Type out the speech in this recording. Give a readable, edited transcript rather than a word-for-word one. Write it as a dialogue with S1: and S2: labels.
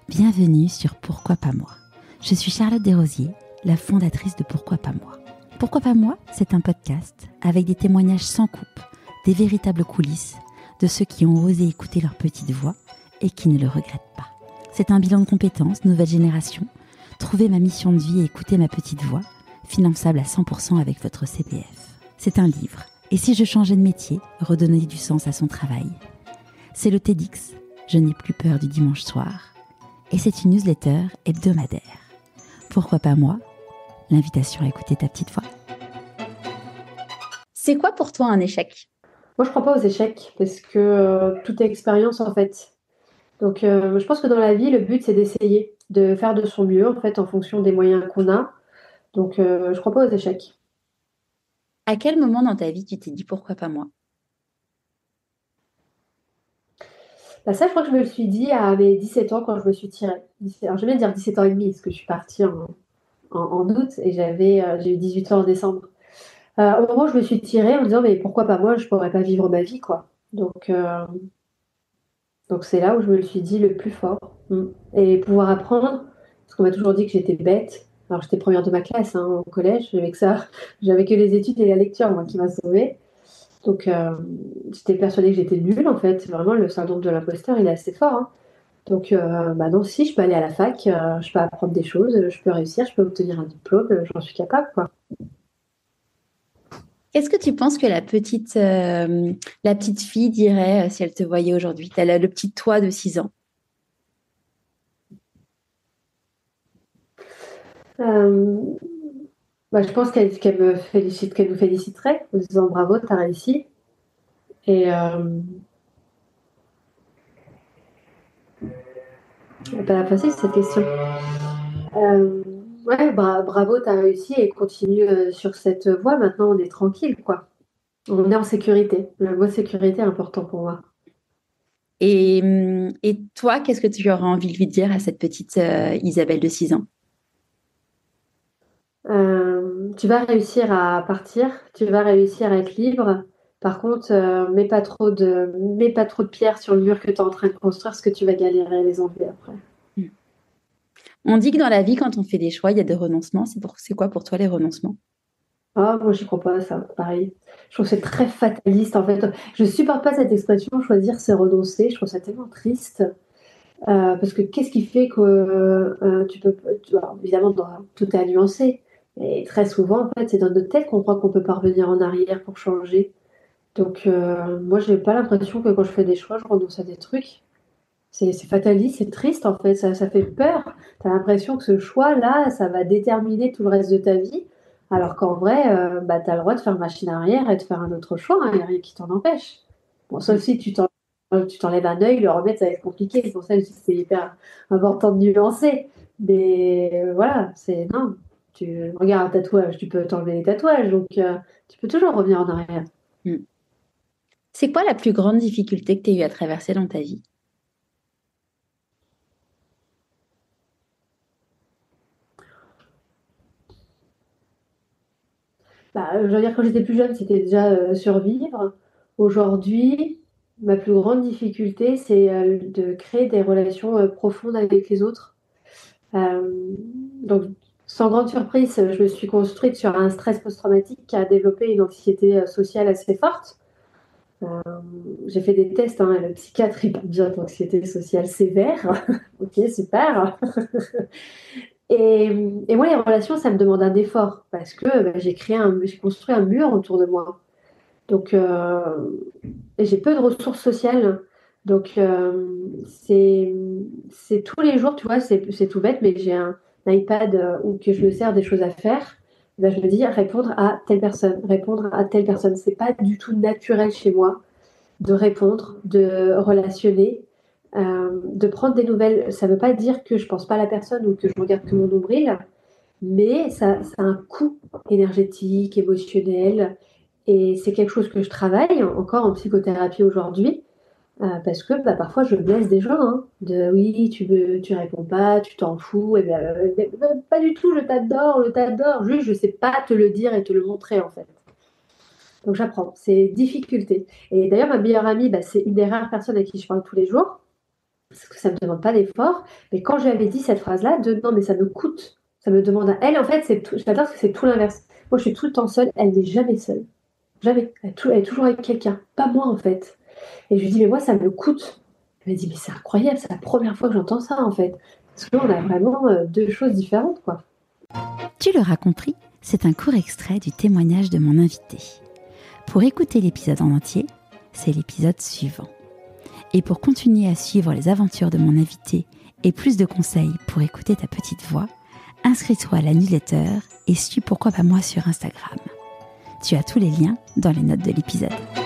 S1: Bienvenue sur Pourquoi pas moi. Je suis Charlotte Desrosiers, la fondatrice de Pourquoi pas moi. Pourquoi pas moi, c'est un podcast avec des témoignages sans coupe, des véritables coulisses de ceux qui ont osé écouter leur petite voix et qui ne le regrettent pas. C'est un bilan de compétences, nouvelle génération, trouver ma mission de vie et écouter ma petite voix, finançable à 100% avec votre CPF. C'est un livre. Et si je changeais de métier, redonner du sens à son travail. C'est le TEDx, je n'ai plus peur du dimanche soir. Et c'est une newsletter hebdomadaire. Pourquoi pas moi? L'invitation à écouter ta petite voix. C'est quoi pour toi un échec?
S2: Moi, je crois pas aux échecs parce que tout est expérience en fait. Donc, je pense que dans la vie, le but, c'est d'essayer, de faire de son mieux en fait en fonction des moyens qu'on a. Donc, je crois pas aux échecs.
S1: À quel moment dans ta vie tu t'es dit pourquoi pas moi?
S2: Bah, ça, je crois que je me le suis dit à mes 17 ans quand je me suis tirée. Alors, j'aime bien dire 17 ans et demi parce que je suis partie en août et j'ai eu 18 ans en décembre. Au moment où je me suis tirée en me disant, mais pourquoi pas moi, je pourrais pas vivre ma vie, quoi. Donc c'est là où je me le suis dit le plus fort. Et pouvoir apprendre, parce qu'on m'a toujours dit que j'étais bête. Alors j'étais première de ma classe au collège, j'avais que ça, j'avais que les études et la lecture moi qui m'a sauvée. Donc j'étais persuadée que j'étais nulle en fait. Vraiment le syndrome de l'imposteur il est assez fort. Donc non, si je peux aller à la fac, je peux apprendre des choses, je peux réussir, je peux obtenir un diplôme, j'en suis capable quoi.
S1: Qu'est-ce que tu penses que la petite fille dirait si elle te voyait aujourd'hui? Elle a le petit toi de 6 ans.
S2: Euh, je pense qu'elle me félicite, qu'elle nous féliciterait en disant bravo, t'as réussi. Et pas facile cette question. Euh, ouais, bravo, t'as réussi et continue sur cette voie. Maintenant, on est tranquille, quoi. On est en sécurité. Le mot sécurité est important pour moi.
S1: Et toi, qu'est-ce que tu aurais envie de lui dire à cette petite Isabelle de 6 ans?
S2: Tu vas réussir à partir, tu vas réussir à être libre. Par contre, mets pas trop de pierres sur le mur que tu es en train de construire, parce que tu vas galérer à les enlever après.
S1: On dit que dans la vie, quand on fait des choix, il y a des renoncements. C'est quoi pour toi les renoncements?
S2: Ah, moi, j'y crois pas à ça, pareil. Je trouve que c'est très fataliste, en fait. Je supporte pas cette expression, choisir, c'est renoncer. Je trouve ça tellement triste. Parce que qu'est-ce qui fait que tu peux. Alors, évidemment, tout est à nuancer. Et très souvent, en fait, c'est dans notre tête qu'on croit qu'on peut pas revenir en arrière pour changer. Donc, moi, j'ai pas l'impression que quand je fais des choix, je renonce à des trucs. C'est fataliste, c'est triste, en fait. Ça fait peur. Tu as l'impression que ce choix-là, ça va déterminer tout le reste de ta vie. Alors qu'en vrai, tu as le droit de faire machine arrière et de faire un autre choix. Il n'y a rien qui t'en empêche. Bon, sauf si tu t'enlèves un œil, le remettre, ça va être compliqué. C'est pour ça que je dis que c'est hyper important de nuancer. Mais voilà, c'est non. Tu regardes un tatouage, tu peux t'enlever les tatouages, donc tu peux toujours revenir en arrière.
S1: Hmm. C'est quoi la plus grande difficulté que tu as eu à traverser dans ta vie?
S2: Je veux dire, quand j'étais plus jeune, c'était déjà survivre. Aujourd'hui, ma plus grande difficulté, c'est de créer des relations profondes avec les autres. Euh, donc, sans grande surprise, je me suis construite sur un stress post-traumatique qui a développé une anxiété sociale assez forte. Euh, j'ai fait des tests, le psychiatre il parle bien d'anxiété sociale sévère. Ok, super. Et moi, les relations, ça me demande un effort parce que j'ai construit un mur autour de moi. Donc, et j'ai peu de ressources sociales. Donc, c'est tous les jours, tu vois, c'est tout bête, mais j'ai un iPad où que je me sers des choses à faire. Là, je me dis répondre à telle personne, répondre à telle personne. C'est pas du tout naturel chez moi de répondre, de relationner, de prendre des nouvelles. Ça ne veut pas dire que je pense pas à la personne ou que je regarde que mon nombril, mais ça a un coût énergétique, émotionnel, et c'est quelque chose que je travaille encore en psychothérapie aujourd'hui, parce que parfois je blesse des gens, de oui, tu réponds pas, tu t'en fous, et pas du tout, je t'adore, juste je sais pas te le dire et te le montrer en fait. Donc j'apprends, c'est difficulté. Et d'ailleurs, ma meilleure amie, c'est une des rares personnes à qui je parle tous les jours. parce que ça ne me demande pas d'effort. Mais quand je lui avais dit cette phrase-là, de non, mais ça me coûte, ça me demande à elle. En fait, j'adore parce que c'est tout l'inverse. Moi, je suis tout le temps seule, elle n'est jamais seule. Jamais. Elle est toujours avec quelqu'un. Pas moi, en fait. Et je lui dis, mais moi, ça me coûte. Elle m'a dit, mais c'est incroyable, c'est la première fois que j'entends ça, en fait. Parce que là, on a vraiment deux choses différentes, quoi.
S1: Tu l'auras compris, c'est un court extrait du témoignage de mon invité. Pour écouter l'épisode en entier, c'est l'épisode suivant. Et pour continuer à suivre les aventures de mon invité et plus de conseils pour écouter ta petite voix, inscris-toi à la newsletter et suis Pourquoi pas moi sur Instagram. Tu as tous les liens dans les notes de l'épisode.